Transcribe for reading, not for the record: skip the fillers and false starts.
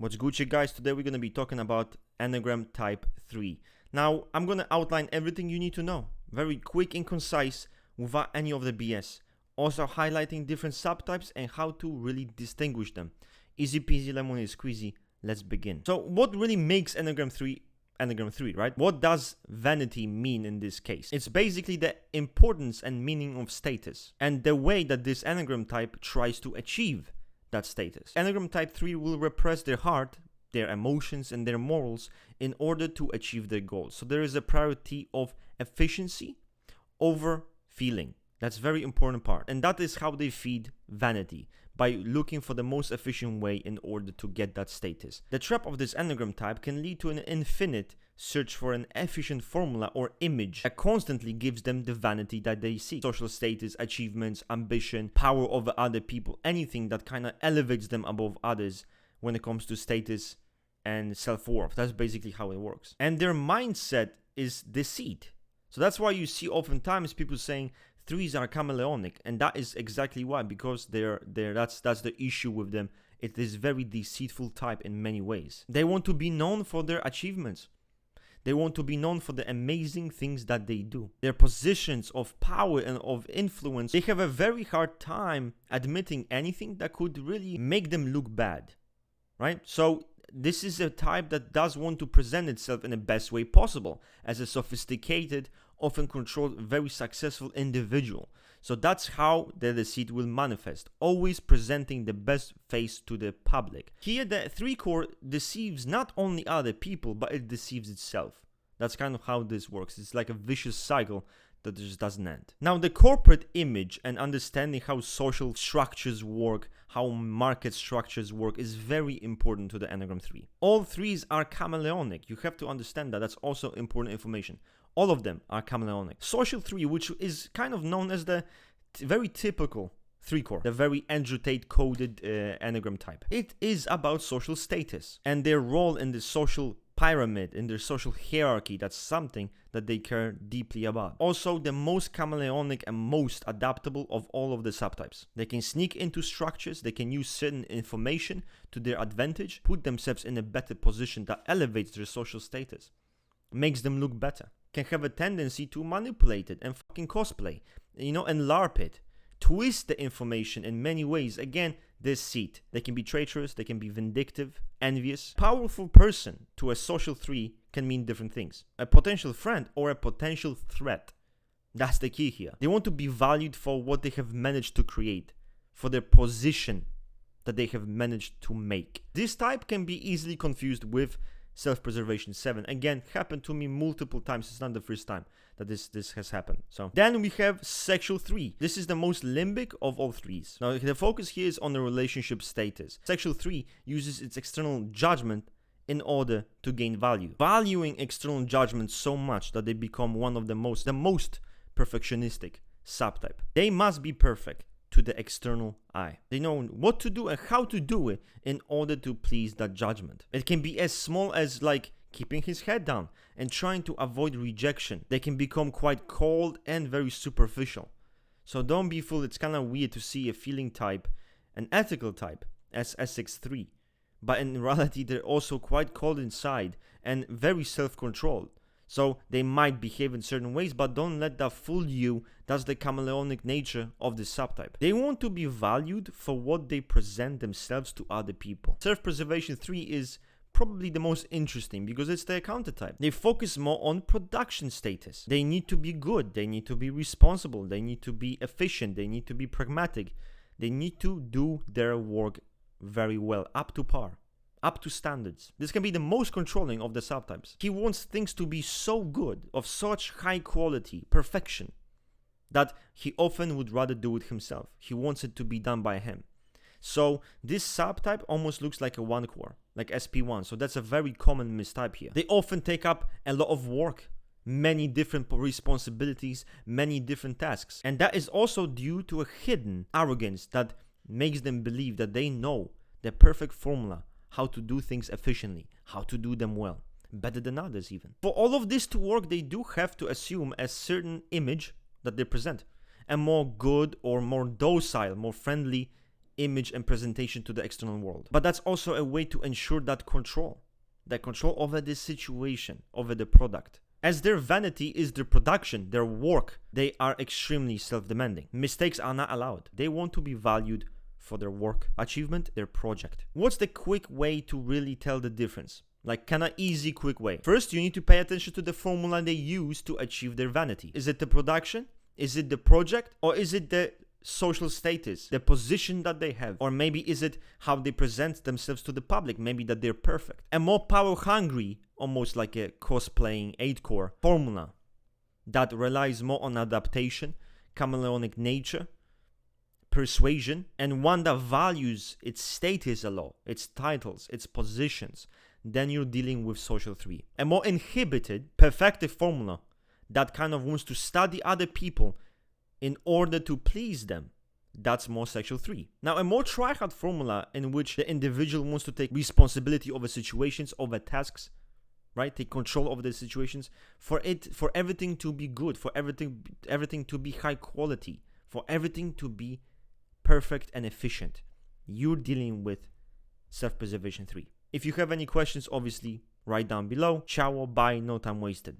What's Gucci, guys? Today we're going to be talking about Enneagram Type 3. Now, I'm going to outline everything you need to know. Very quick and concise without any of the BS. Also highlighting different subtypes and how to really distinguish them. Easy peasy lemon squeezy. Let's begin. So what really makes Enneagram 3, right? What does vanity mean in this case? It's basically the importance and meaning of status and the way that this Enneagram type tries to achieve that status. Enneagram Type 3 will repress their heart, their emotions, and their morals in order to achieve their goals. So there is a priority of efficiency over feeling. That's a very important part. And that is how they feed vanity, by looking for the most efficient way in order to get that status. The trap of this Enneagram type can lead to an infinite search for an efficient formula or image that constantly gives them the vanity that they seek. Social status, achievements, ambition, power over other people, anything that kind of elevates them above others when it comes to status and self-worth. That's basically how it works. And their mindset is deceit. So that's why you see oftentimes people saying threes are chameleonic, and that is exactly why, because that's the issue with them. It is very deceitful type in many ways. They want to be known for their achievements. They want to be known for the amazing things that they do. Their positions of power and of influence, they have a very hard time admitting anything that could really make them look bad, right? So this is a type that does want to present itself in the best way possible as a sophisticated, often controlled, very successful individual. So that's how the deceit will manifest, always presenting the best face to the public. Here, the 3 core deceives not only other people, but it deceives itself. That's kind of how this works. It's like a vicious cycle that just doesn't end. Now, the corporate image and understanding how social structures work, how market structures work, is very important to the Enneagram 3. All threes are chameleonic. You have to understand that. That's also important information. All of them are chameleonic. Social 3, which is kind of known as the very typical 3 core, the very Andrew Tate coded Enneagram type. It is about social status and their role in the social pyramid, in their social hierarchy. That's something that they care deeply about. Also, the most chameleonic and most adaptable of all of the subtypes. They can sneak into structures, they can use certain information to their advantage, put themselves in a better position that elevates their social status, makes them look better. Can have a tendency to manipulate it and fucking cosplay, and LARP it, twist the information in many ways. Again, deceit. They can be traitorous, they can be vindictive, envious. Powerful person to a social 3 can mean different things. A potential friend or a potential threat. That's the key here. They want to be valued for what they have managed to create, for their position that they have managed to make. This type can be easily confused with self-preservation 7. Again, happened to me multiple times. It's not the first time that this has happened. So then we have sexual 3. This is the most limbic of all threes. Now the focus here is on the relationship status. Sexual 3 uses its external judgment in order to gain value, valuing external judgment so much that they become one of the most perfectionistic subtype. They must be perfect to the external eye. They know what to do and how to do it in order to please that judgment. It can be as small as like keeping his head down and trying to avoid rejection. They can become quite cold and very superficial. So don't be fooled. It's kind of weird to see a feeling type, an ethical type as SX3. But in reality, they're also quite cold inside and very self-controlled. So they might behave in certain ways, but don't let that fool you. That's the chameleonic nature of this subtype. They want to be valued for what they present themselves to other people. Self-preservation 3 is probably the most interesting because it's their countertype. They focus more on production status. They need to be good. They need to be responsible. They need to be efficient. They need to be pragmatic. They need to do their work very well, up to par, up to standards. This can be the most controlling of the subtypes. He wants things to be so good, of such high quality, perfection, that he often would rather do it himself. He wants it to be done by him. So this subtype almost looks like a 1 core, like SP1. So that's a very common mistype here. They often take up a lot of work, many different responsibilities, many different tasks. And that is also due to a hidden arrogance that makes them believe that they know the perfect formula, how to do things efficiently, how to do them well, better than others even. For all of this to work, they do have to assume a certain image that they present, a more good or more docile, more friendly image and presentation to the external world. But that's also a way to ensure that control over the situation, over the product. As their vanity is their production, their work, they are extremely self-demanding. Mistakes are not allowed. They want to be valued for their work, achievement, their project. What's the quick way to really tell the difference? Like kind of easy, quick way. First, you need to pay attention to the formula they use to achieve their vanity. Is it the production? Is it the project? Or is it the social status, the position that they have? Or maybe is it how they present themselves to the public? Maybe that they're perfect. A more power-hungry, almost like a cosplaying 8-core formula that relies more on adaptation, chameleonic nature, persuasion, and one that values its status a lot, its titles, its positions, then you're dealing with social 3. A more inhibited, perfective formula that kind of wants to study other people in order to please them, that's more sexual 3. Now, a more try-hard formula in which the individual wants to take responsibility over situations, over tasks, right? Take control over the situations, for everything to be good, for everything to be high quality, for everything to be perfect and efficient. You're dealing with self-preservation 3. If you have any questions, obviously, write down below. Ciao, bye, no time wasted.